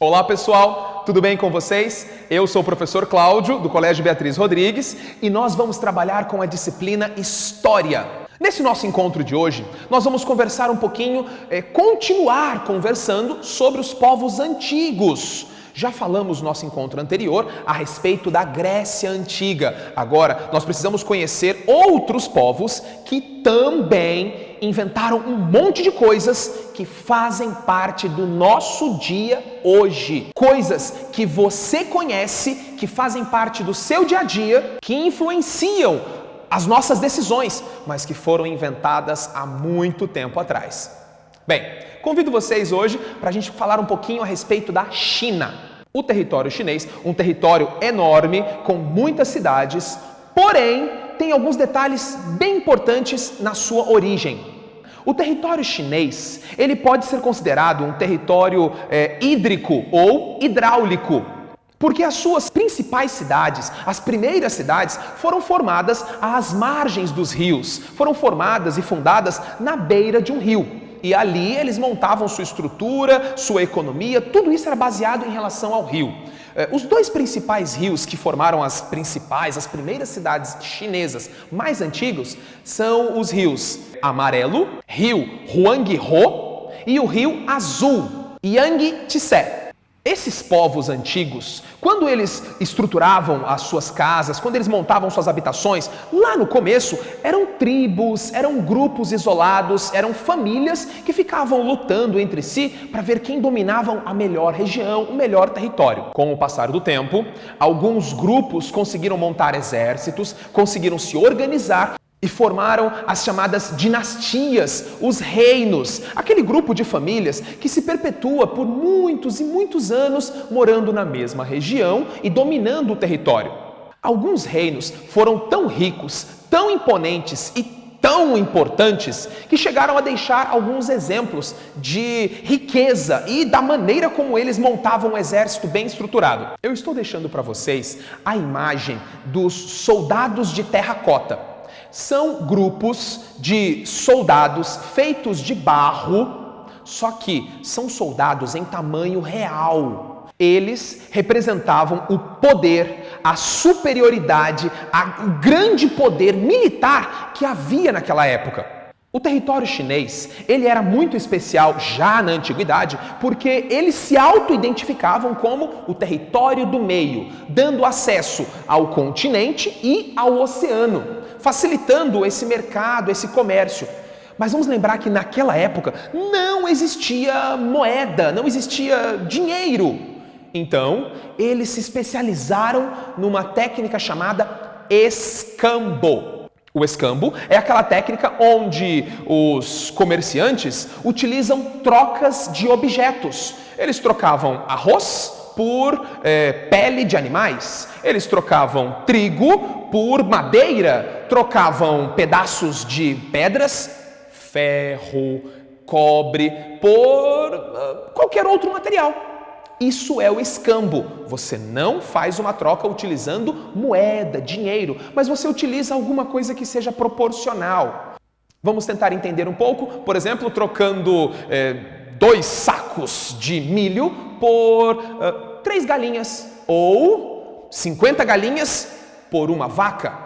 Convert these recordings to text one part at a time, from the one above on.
Olá pessoal, tudo bem com vocês? Eu sou o professor Cláudio, do Colégio Beatriz Rodrigues, e nós vamos trabalhar com a disciplina História. Nesse nosso encontro de hoje, nós vamos conversar um pouquinho, continuar conversando sobre os povos antigos. Já falamos no nosso encontro anterior a respeito da Grécia Antiga. Agora, nós precisamos conhecer outros povos que também inventaram um monte de coisas que fazem parte do nosso dia hoje. Coisas que você conhece, que fazem parte do seu dia a dia, que influenciam as nossas decisões, mas que foram inventadas há muito tempo atrás. Bem, convido vocês hoje para a gente falar um pouquinho a respeito da China. O território chinês, um território enorme, com muitas cidades, porém tem alguns detalhes bem importantes na sua origem. O território chinês, ele pode ser considerado um território hídrico ou hidráulico, porque as suas principais cidades, as primeiras cidades, foram formadas às margens dos rios, foram formadas e fundadas na beira de um rio. E ali eles montavam sua estrutura, sua economia, tudo isso era baseado em relação ao rio. Os dois principais rios que formaram as primeiras cidades chinesas mais antigos são os rios Amarelo, rio Huanghe-ho e o rio Azul, Yangtze. Esses povos antigos, quando eles estruturavam as suas casas, quando eles montavam suas habitações, lá no começo eram tribos, eram grupos isolados, eram famílias que ficavam lutando entre si para ver quem dominava a melhor região, o melhor território. Com o passar do tempo, alguns grupos conseguiram montar exércitos, conseguiram se organizar e formaram as chamadas dinastias, os reinos, aquele grupo de famílias que se perpetua por muitos e muitos anos morando na mesma região e dominando o território. Alguns reinos foram tão ricos, tão imponentes e tão importantes que chegaram a deixar alguns exemplos de riqueza e da maneira como eles montavam um exército bem estruturado. Eu estou deixando para vocês a imagem dos soldados de terracota. São grupos de soldados feitos de barro, só que são soldados em tamanho real. Eles representavam o poder, a superioridade, o grande poder militar que havia naquela época. O território chinês, ele era muito especial já na antiguidade, porque eles se auto-identificavam como o território do meio, dando acesso ao continente e ao oceano, facilitando esse mercado, esse comércio. Mas vamos lembrar que naquela época não existia moeda, não existia dinheiro. Então, eles se especializaram numa técnica chamada escambo. O escambo é aquela técnica onde os comerciantes utilizam trocas de objetos. Eles trocavam arroz por pele de animais, eles trocavam trigo por madeira, trocavam pedaços de pedras, ferro, cobre, por qualquer outro material. Isso é o escambo. Você não faz uma troca utilizando moeda, dinheiro, mas você utiliza alguma coisa que seja proporcional. Vamos tentar entender um pouco, por exemplo, trocando 2 sacos de milho por 3 galinhas ou 50 galinhas por uma vaca.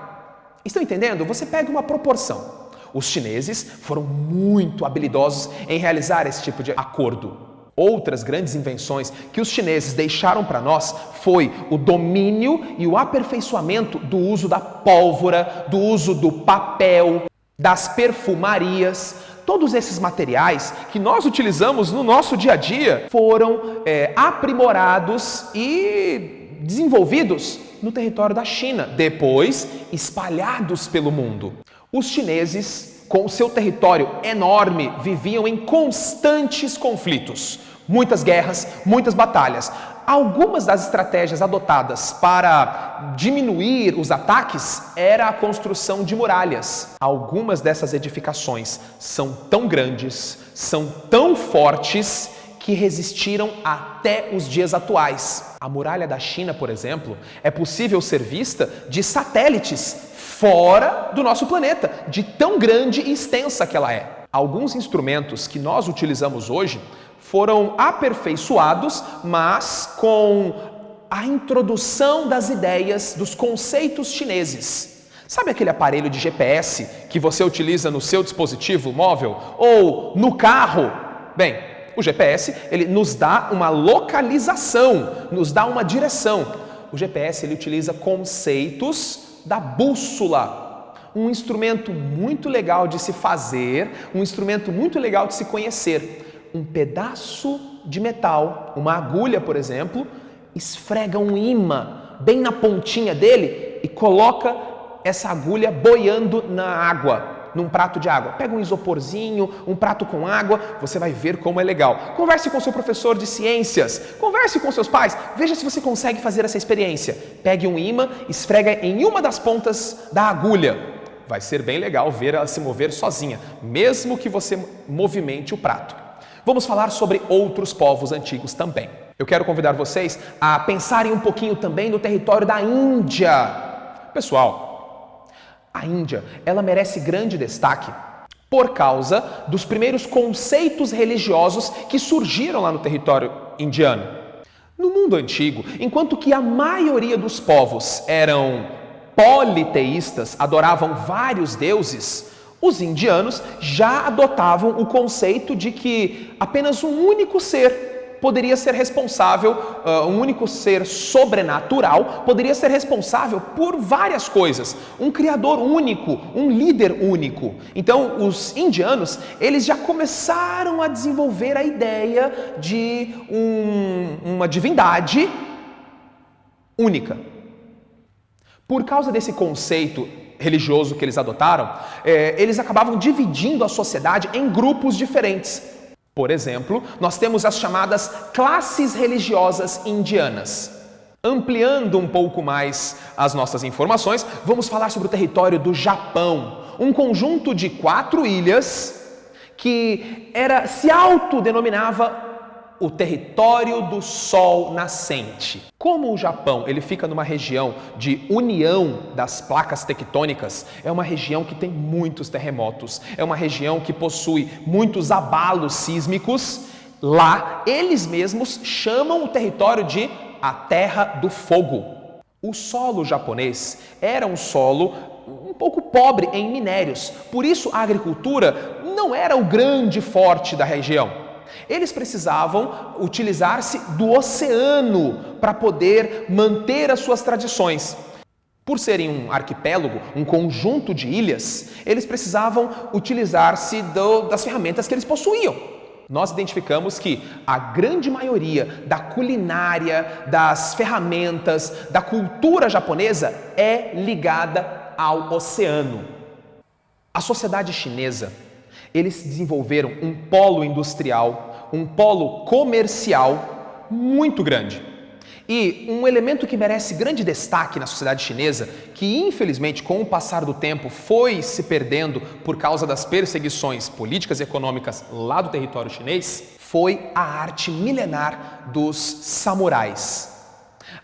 Estão entendendo? Você pega uma proporção. Os chineses foram muito habilidosos em realizar esse tipo de acordo. Outras grandes invenções que os chineses deixaram para nós foi o domínio e o aperfeiçoamento do uso da pólvora, do uso do papel, das perfumarias. Todos esses materiais que nós utilizamos no nosso dia a dia foram aprimorados e desenvolvidos no território da China, depois espalhados pelo mundo. Os chineses, com o seu território enorme, viviam em constantes conflitos, muitas guerras, muitas batalhas. Algumas das estratégias adotadas para diminuir os ataques era a construção de muralhas. Algumas dessas edificações são tão grandes, são tão fortes, que resistiram até os dias atuais. A muralha da China, por exemplo, é possível ser vista de satélites fora do nosso planeta, de tão grande e extensa que ela é. Alguns instrumentos que nós utilizamos hoje foram aperfeiçoados, mas com a introdução das ideias, dos conceitos chineses. Sabe aquele aparelho de GPS que você utiliza no seu dispositivo móvel ou no carro? Bem, o GPS, ele nos dá uma localização, nos dá uma direção. O GPS, ele utiliza conceitos da bússola, um instrumento muito legal de se fazer, um instrumento muito legal de se conhecer. Um pedaço de metal, uma agulha, por exemplo, esfrega um ímã bem na pontinha dele e coloca essa agulha boiando na água, num prato de água. Pega um isoporzinho, um prato com água, você vai ver como é legal. Converse com seu professor de ciências, converse com seus pais, veja se você consegue fazer essa experiência. Pegue um ímã, esfrega em uma das pontas da agulha. Vai ser bem legal ver ela se mover sozinha, mesmo que você movimente o prato. Vamos falar sobre outros povos antigos também. Eu quero convidar vocês a pensarem um pouquinho também no território da Índia. Pessoal, a Índia, ela merece grande destaque por causa dos primeiros conceitos religiosos que surgiram lá no território indiano. No mundo antigo, enquanto que a maioria dos povos eram politeístas, adoravam vários deuses, os indianos já adotavam o conceito de que apenas um único ser poderia ser responsável, um único ser sobrenatural poderia ser responsável por várias coisas. Um criador único, um líder único. Então, os indianos, eles já começaram a desenvolver a ideia de uma divindade única. Por causa desse conceito religioso que eles adotaram, eles acabavam dividindo a sociedade em grupos diferentes. Por exemplo, nós temos as chamadas classes religiosas indianas. Ampliando um pouco mais as nossas informações, vamos falar sobre o território do Japão, um conjunto de 4 ilhas que se autodenominava o território do Sol Nascente. Como o Japão ele fica numa região de união das placas tectônicas, é uma região que tem muitos terremotos, é uma região que possui muitos abalos sísmicos. Lá, eles mesmos chamam o território de a Terra do Fogo. O solo japonês era um solo um pouco pobre em minérios, por isso a agricultura não era o grande forte da região. Eles precisavam utilizar-se do oceano para poder manter as suas tradições. Por serem um arquipélago, um conjunto de ilhas, eles precisavam utilizar-se das ferramentas que eles possuíam. Nós identificamos que a grande maioria da culinária, das ferramentas, da cultura japonesa é ligada ao oceano. A sociedade chinesa, eles desenvolveram um polo industrial, um polo comercial muito grande. E um elemento que merece grande destaque na sociedade chinesa, que infelizmente com o passar do tempo foi se perdendo por causa das perseguições políticas e econômicas lá do território chinês, foi a arte milenar dos samurais.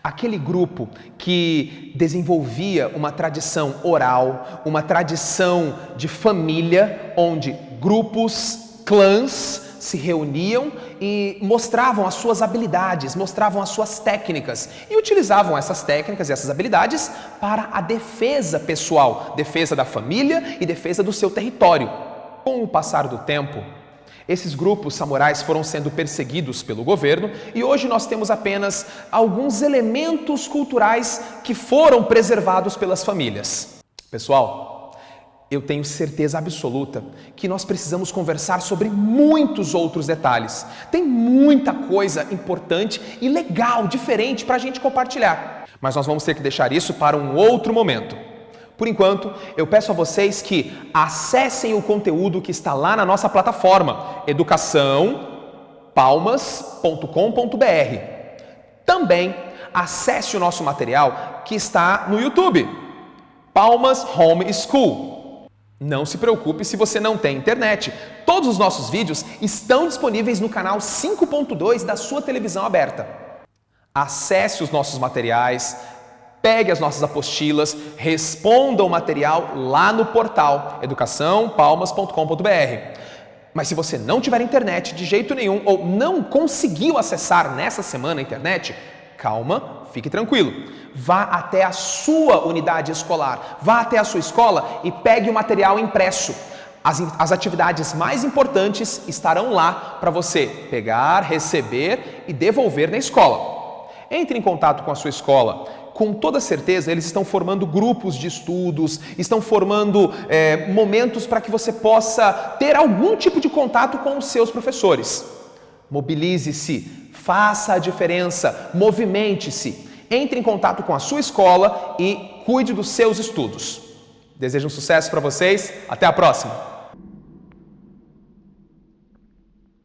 Aquele grupo que desenvolvia uma tradição oral, uma tradição de família, onde grupos, clãs se reuniam e mostravam as suas habilidades, mostravam as suas técnicas e utilizavam essas técnicas e essas habilidades para a defesa pessoal, defesa da família e defesa do seu território. Com o passar do tempo, esses grupos samurais foram sendo perseguidos pelo governo e hoje nós temos apenas alguns elementos culturais que foram preservados pelas famílias. Pessoal, eu tenho certeza absoluta que nós precisamos conversar sobre muitos outros detalhes. Tem muita coisa importante e legal, diferente para a gente compartilhar. Mas nós vamos ter que deixar isso para um outro momento. Por enquanto, eu peço a vocês que acessem o conteúdo que está lá na nossa plataforma, educaçãopalmas.com.br. Também acesse o nosso material que está no YouTube, Palmas Home School. Não se preocupe se você não tem internet. Todos os nossos vídeos estão disponíveis no canal 5.2 da sua televisão aberta. Acesse os nossos materiais, pegue as nossas apostilas, responda o material lá no portal educaçãopalmas.com.br. Mas se você não tiver internet de jeito nenhum ou não conseguiu acessar nessa semana a internet, calma, fique tranquilo. Vá até a sua unidade escolar, vá até a sua escola e pegue o material impresso. As atividades mais importantes estarão lá para você pegar, receber e devolver na escola. Entre em contato com a sua escola. Com toda certeza, eles estão formando grupos de estudos, estão formando momentos para que você possa ter algum tipo de contato com os seus professores. Mobilize-se, faça a diferença, movimente-se, entre em contato com a sua escola e cuide dos seus estudos. Desejo um sucesso para vocês, até a próxima!